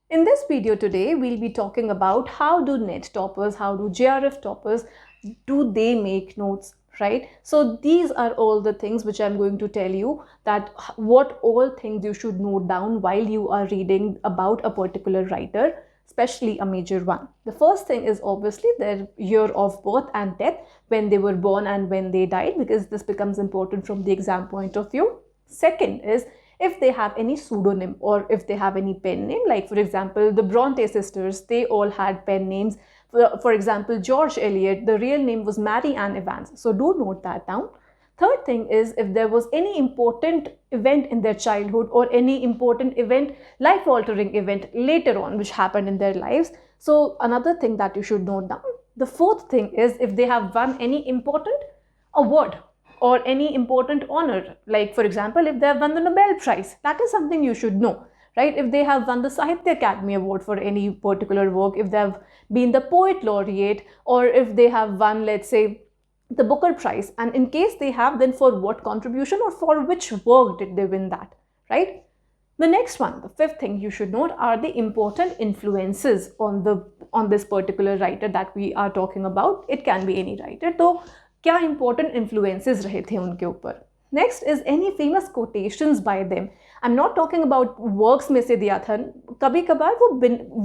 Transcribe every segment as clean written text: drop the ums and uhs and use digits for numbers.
In this video today, we'll be talking about how do NET toppers, how do JRF toppers, do they make notes, right? So these are all the things which I'm going to tell you, that what all things you should note down while you are reading about a particular writer, especially a major one. The first thing is obviously their year of birth and death, when they were born and when they died, because this becomes important from the exam point of view. Second is if they have any pseudonym or if they have any pen name, like for example the Bronte sisters, they all had pen names. For example, George Eliot, the real name was Mary Ann Evans, so do note that down. Third thing is if there was any important event in their childhood or any important event, life altering event later on which happened in their lives, so another thing that you should note down. The fourth thing is if they have won any important award or any important honor, like for example if they have won the Nobel Prize, that is something you should know, right? If they have won the Sahitya Academy Award for any particular work, if they have been the Poet Laureate, or if they have won, let's say, the Booker Prize, and in case they have, then for what contribution or for which work did they win that, right? The next one, the fifth thing you should note, are the important influences on this particular writer that we are talking about. It can be any writer, तो क्या important influences रहे थे उनके ऊपर. Next is any famous quotations by them. I'm not talking about works में से दिया था, कभी कभार वो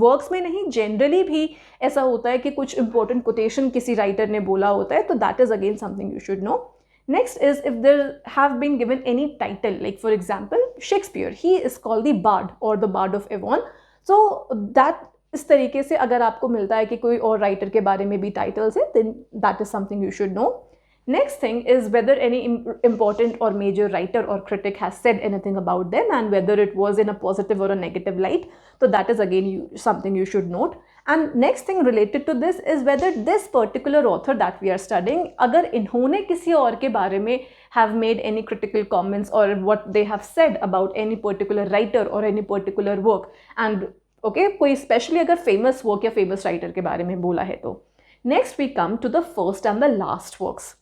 works में नहीं, generally भी ऐसा होता है कि कुछ important quotation किसी writer ने बोला होता है, तो that is again something you should know. Next is if there have been given any title, like for example Shakespeare, he is called the Bard or the Bard of Avon. So that इस तरीके से अगर आपको मिलता है कि कोई और राइटर के बारे में भी टाइटल्स है, then that is something you should know. Next thing is whether any important or major writer or critic has said anything about them and whether it was in a positive or a negative light. So that is again something you should note. And next thing related to this is whether this particular author that we are studying, अगर इन्होंने किसी और के बारे में have made any critical comments or what they have said about any particular writer or any particular work, and okay, कोई especially अगर famous work या famous writer के बारे में बोला है तो. Next we come to the first and the last works.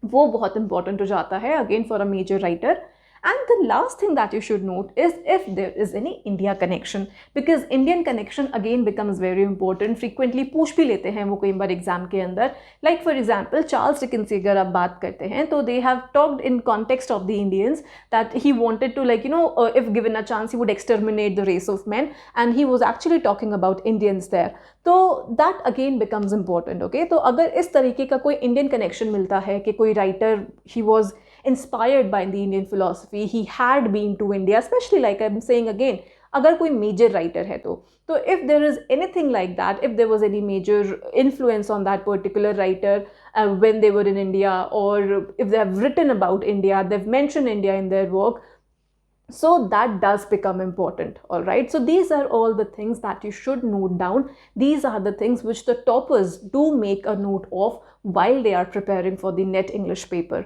वो बहुत important हो जाता है again for a major writer. And the last thing that you should note is if there is any India connection, because Indian connection again becomes very important. Frequently पूछ भी लेते हैं वो कई बार exam के अंदर. Like for example Charles Dickens की अगर आप बात करते हैं तो they have talked in context of the Indians that he wanted to, like if given a chance he would exterminate the race of men, and he was actually talking about Indians there. तो that again becomes important. Okay, तो अगर इस तरीके का कोई Indian connection मिलता है कि कोई writer he was inspired by the Indian philosophy, he had been to India, especially like I'm saying again, अगर कोई major writer है तो if there is anything like that, if there was any major influence on that particular writer when they were in India, or if they have written about India, they've mentioned India in their work, so that does become important. All right, so these are all the things that you should note down. These are the things which the toppers do make a note of while they are preparing for the NET English paper.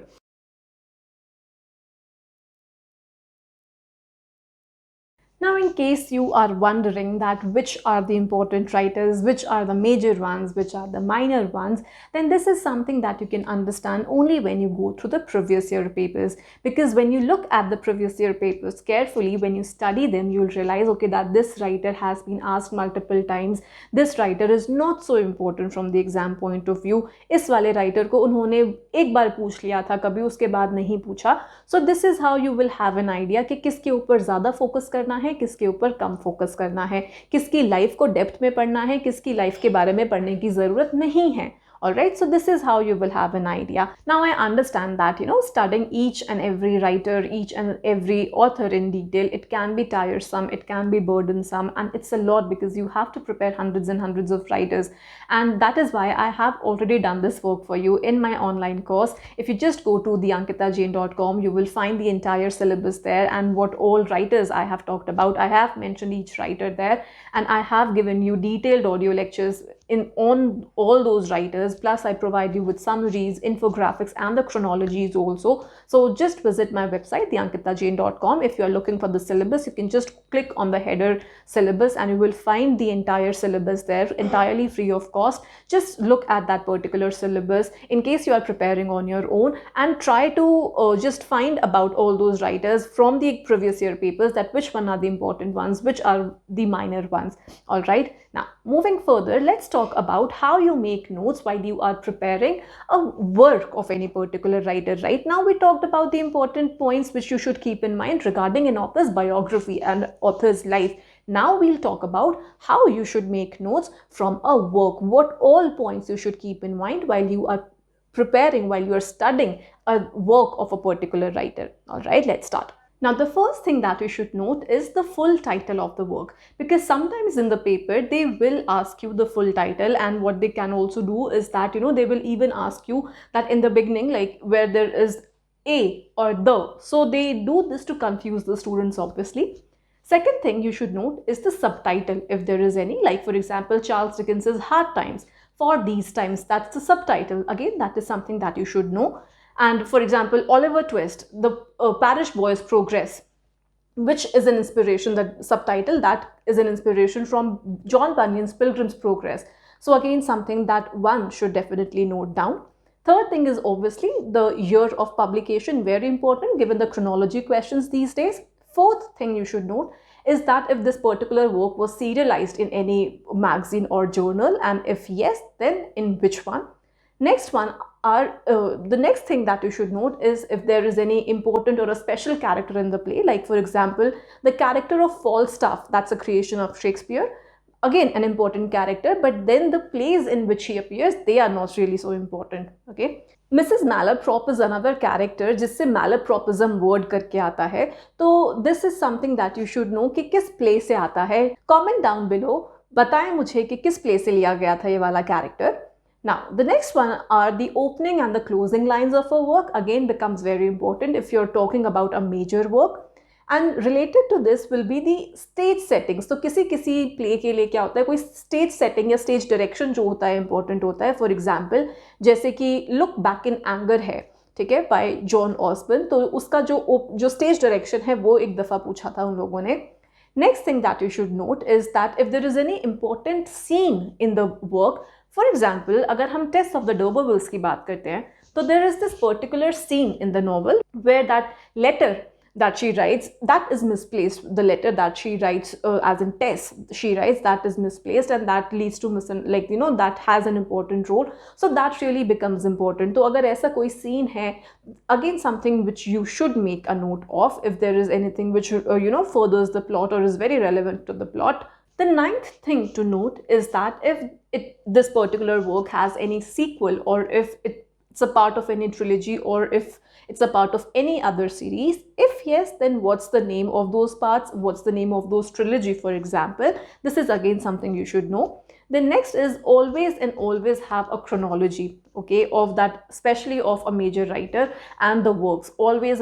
Now, in case you are wondering that which are the important writers, which are the major ones, which are the minor ones, then this is something that you can understand only when you go through the previous year papers. Because when you look at the previous year papers carefully, when you study them, you'll realize, okay, that this writer has been asked multiple times. This writer is not so important from the exam point of view. इस वाले writer को उन्होंने एक बार पूछ लिया था, कभी उसके बाद नहीं पूछा. So this is how you will have an idea कि किसके ऊपर ज़्यादा फोकस करना है, किसके ऊपर कम फोकस करना है, किसकी लाइफ को डेप्थ में पढ़ना है, किसकी लाइफ के बारे में पढ़ने की ज़रूरत नहीं है. Alright, so this is how you will have an idea. Now I understand that, studying each and every writer, each and every author in detail, it can be tiresome, it can be burdensome, and it's a lot because you have to prepare hundreds and hundreds of writers. And that is why I have already done this work for you in my online course. If you just go to theankitajain.com, you will find the entire syllabus there and what all writers I have talked about. I have mentioned each writer there, and I have given you detailed audio lectures in on all those writers, plus I provide you with summaries, infographics, and the chronologies also. So just visit my website, theankitajain.com. If you are looking for the syllabus, you can just click on the header syllabus and you will find the entire syllabus there, entirely free of cost. Just look at that particular syllabus in case you are preparing on your own, and try to just find about all those writers from the previous year papers, that which one are the important ones, which are the minor ones. All right, now moving further, let's talk about how you make notes while you are preparing a work of any particular writer. Right now we talked about the important points which you should keep in mind regarding an author's biography and author's life. Now we'll talk about how you should make notes from a work, what all points you should keep in mind while you are preparing, while you are studying a work of a particular writer. All right, let's start. Now, the first thing that you should note is the full title of the work, because sometimes in the paper they will ask you the full title, and what they can also do is that, they will even ask you that in the beginning, like where there is a or the. So they do this to confuse the students, obviously. Second thing you should note is the subtitle, if there is any, like for example, Charles Dickens's Hard Times. For these times, that's the subtitle. Again, that is something that you should know. And for example, Oliver Twist, the Parish Boy's Progress, which is an inspiration, that subtitle, that is an inspiration from John Bunyan's Pilgrim's Progress. So again, something that one should definitely note down. Third thing is obviously the year of publication, very important given the chronology questions these days. Fourth thing you should note is that if this particular work was serialized in any magazine or journal, and if yes, then in which one. Next one are the next thing that you should note is if there is any important or a special character in the play, like for example, the character of Falstaff, that's a creation of Shakespeare. Again, an important character, but then the plays in which he appears, they are not really so important. Okay. Mrs. Malaprop is another character जिससे malapropism word करके आता है. तो this is something that you should know कि किस play से आता है. Comment down below, बताएं मुझे कि किस play से लिया गया था ये वाला character. Now, the next one are the opening and the closing lines of a work. Again, becomes very important if you're talking about a major work. And related to this will be the stage settings. तो किसी play के लिए क्या होता है, कोई stage setting या stage direction जो होता है important होता है. For example, जैसे कि Look Back in Anger है, ठीक है, by John Osborne. तो उसका जो stage direction है वो एक दफ़ा पूछा था उन लोगों ने. Next thing that you should note is that if there is any important scene in the work, for example, अगर हम Tess of the D'Urbervilles की बात करते हैं, तो there is this particular scene in the novel where that letter that she writes, that is misplaced. The letter that she writes, as in Tess, she writes, that is misplaced, and that leads to that has an important role. So that really becomes important. So agar aisa koi scene hai, again something which you should make a note of if there is anything which furthers the plot or is very relevant to the plot. The ninth thing to note is that if this particular work has any sequel, or if it's a part of any trilogy, or if it's a part of any other series. If yes, then what's the name of those parts? What's the name of those trilogy, for example? This is again something you should know. The next is always have a chronology, okay, of that, especially of a major writer and the works. Always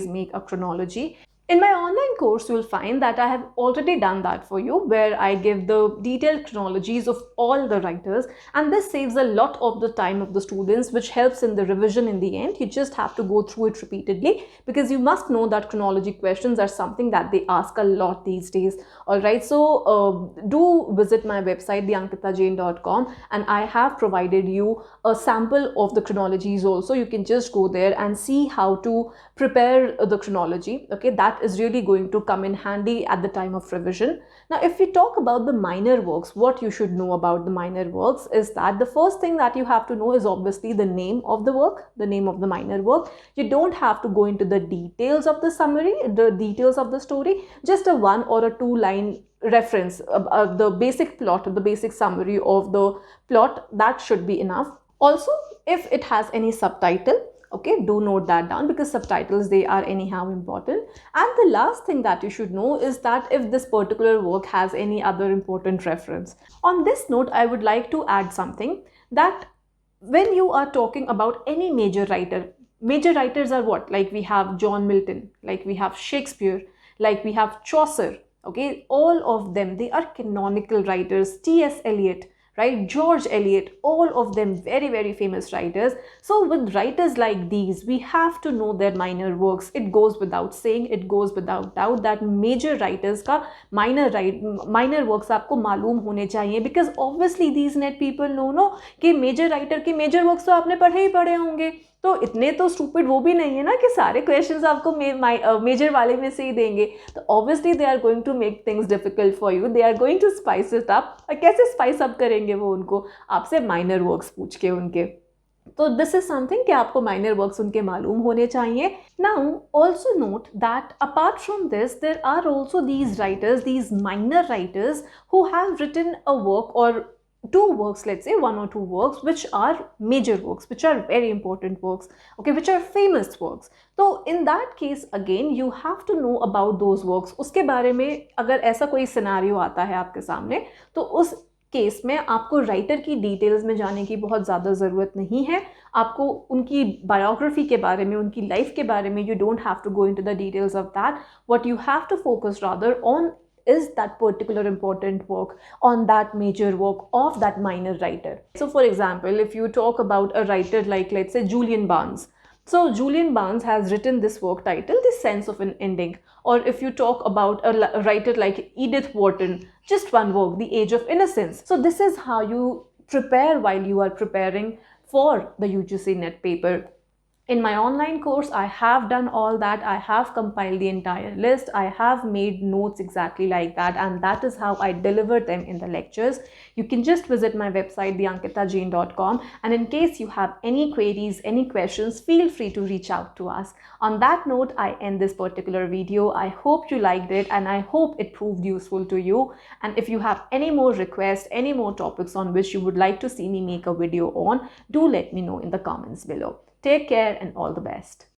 make a chronology. In my online course, you will find that I have already done that for you, where I give the detailed chronologies of all the writers, and this saves a lot of the time of the students, which helps in the revision in the end. You just have to go through it repeatedly, because you must know that chronology questions are something that they ask a lot these days. Alright, so do visit my website, theankitajain.com, and I have provided you a sample of the chronologies also. You can just go there and see how to prepare the chronology. Okay, that is really going to come in handy at the time of revision. Now, if we talk about the minor works, what you should know about the minor works is that the first thing that you have to know is obviously the name of the work, the name of the minor work. You don't have to go into the details of the summary, the details of the story, just a 1 or a 2 line reference, the basic plot, the basic summary of the plot, that should be enough. Also, if it has any subtitle, okay, do note that down, because subtitles, they are anyhow important. And the last thing that you should know is that if this particular work has any other important reference. On this note, I would like to add something, that when you are talking about any major writer, major writers are what? Like we have John Milton, like we have Shakespeare, like we have Chaucer, okay, all of them, they are canonical writers, T.S. Eliot, right? George Eliot, all of them very, very famous writers. So with writers like these, we have to know their minor works. It goes without saying, it goes without doubt that major writers का minor works आपको मालूम होने चाहिए, because obviously these net people know कि major writer के major works तो आपने पढ़े ही पढ़े होंगे. तो इतने तो स्टूपिड वो भी नहीं है ना कि सारे क्वेश्चंस आपको मेजर वाले में से ही देंगे. तो obviously they are going to make things difficult for you, they are going to spice it up. और कैसे स्पाइस अप करेंगे वो उनको? आपसे माइनर वर्क्स पूछ के उनके. तो दिस इज समथिंग कि आपको माइनर वर्क्स उनके मालूम होने चाहिए. Now also note that apart from this there are also these writers, these minor writers who have written a work or two works, let's say 1 or 2 works, which are major works, which are very important works, okay, which are famous works. So in that case again you have to know about those works. उसके बारे में अगर ऐसा कोई scenario आता है आपके सामने, तो उस केस में आपको राइटर की डिटेल्स में जाने की बहुत ज़्यादा ज़रूरत नहीं है. आपको उनकी बायोग्राफी के बारे में, उनकी लाइफ के बारे में, you don't have to go into the details of that. What you have to focus rather on is that particular important work, on that major work of that minor writer. So for example, if you talk about a writer like, let's say, Julian Barnes. So Julian Barnes has written this work titled The Sense of an Ending. Or if you talk about a writer like Edith Wharton, just one work, The Age of Innocence. So this is how you prepare while you are preparing for the UGC NET paper. In my online course, I have done all that. I have compiled the entire list. I have made notes exactly like that, and that is how I deliver them in the lectures. You can just visit my website, theankitajain.com, and in case you have any queries, any questions, feel free to reach out to us. On that note, I end this particular video. I hope you liked it, and I hope it proved useful to you. And if you have any more requests, any more topics on which you would like to see me make a video on, do let me know in the comments below. Take care and all the best.